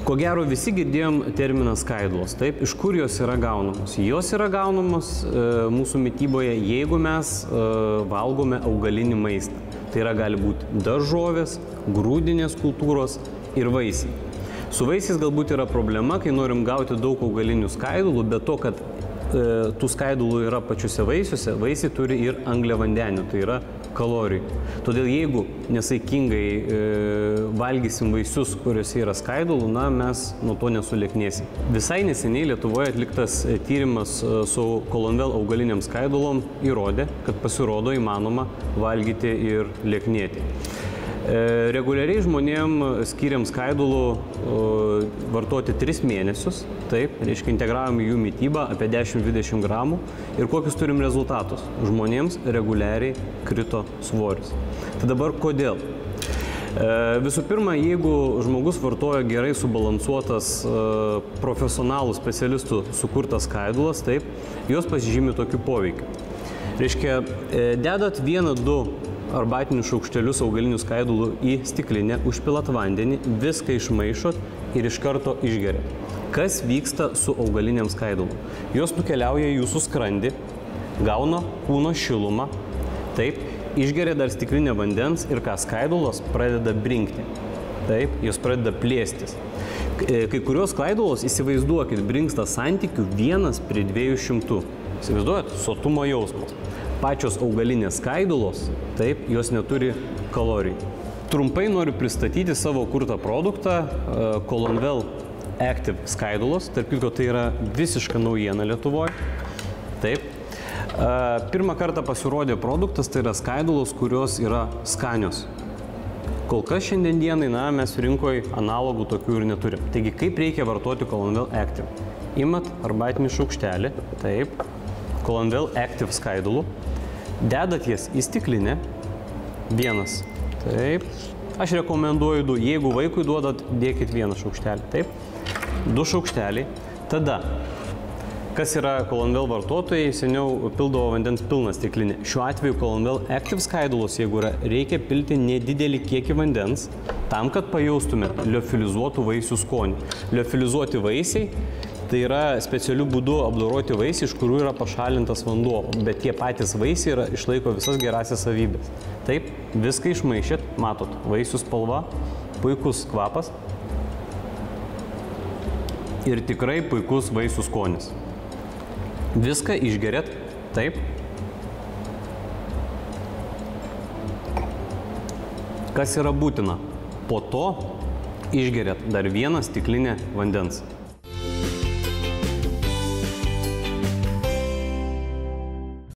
Ko gero visi girdėjom terminą skaidulos, taip, iš kur jos yra gaunamos? Jos yra gaunamos mūsų mityboje, jeigu mes valgome augalinį maistą. Tai yra gali būti daržovės, grūdinės kultūros ir vaisiai. Su vaisiais galbūt yra problema, kai norim gauti daug augalinių skaidulų, bet to, kad tų skaidulų yra pačiuose vaisiuose, vaisiai turi ir angliavandenių, tai yra kalorijų. Todėl jeigu nesaikingai valgysim vaisius, kuriuose yra skaidulų, mes nuo to nesulieknėsim. Visai neseniai Lietuvoje atliktas tyrimas su Colonvel augaliniam skaidulom įrodė, kad pasirodo įmanoma valgyti ir lieknėti. Reguliariai žmonėm skiriam skaidulų vartoti 3 mėnesius, taip, reiškia integravom į jų mitybą apie 10-20 gramų ir kokius turim rezultatus. Žmonėms reguliariai krito svoris. Tai dabar kodėl? Visų pirma, jeigu žmogus vartoja gerai subalansuotas profesionalų specialistų sukurtas skaidulas, taip, jos pasižymi tokiu poveikiu. Reiškia, dedat 1-2 arbatinius šaukštelius augalinių skaidulų į stiklinę, užpilat vandenį, viską išmaišot ir iš karto išgeriat. Kas vyksta su augaliniam skaidulom? Jos nukeliauja į jūsų skrandį, gauna kūno šilumą, taip, išgeria dar stiklinę vandens ir ką, skaidulos pradeda brinkti, taip, jos pradeda plėstis. Kai kurios skaidulos, įsivaizduokit, brinksta santykių 1:200. Įsivaizduojat, sotumo jausmas. Pačios augalinės skaidulos, taip, jos neturi kalorijų. Trumpai noriu pristatyti savo kurtą produktą Colonvel Active skaidulos. Tarp kitko, tai yra visiška naujiena Lietuvoje. Taip. Pirmą kartą pasirodė produktas, tai yra skaidulos, kurios yra skanios. Kol kas šiandien dienai, mes rinkoje analogų tokių ir neturim. Taigi, kaip reikia vartoti Colonvel Active? Imat arbatinį šaukštelį, taip, Colonvel Active skaidulų, dedat jas į stiklinę, 1, taip, aš rekomenduoju 2, jeigu vaikui duodat, dėkit 1 šaukštelį, taip, 2 šaukšteliai, tada, kas yra Colonvel vartotojai, seniau pildavo vandens pilną stiklinę. Šiuo atveju Colonvel Active skaidulos, jeigu yra, reikia pilti nedidelį kiekį vandens, tam, kad pajaustumėt liofilizuotų vaisių skonį. Liofilizuoti vaisiai tai yra specialių būdų apdoroti vaisiai, iš kurių yra pašalintas vanduo, bet tie patys vaisiai išlaiko visas gerasias savybės. Taip, viską išmaišėt, matot, vaisių spalva, puikus kvapas ir tikrai puikus vaisių skonis. Viską išgeriat, taip. Kas yra būtina? Po to išgeriat dar 1 stiklinę vandens.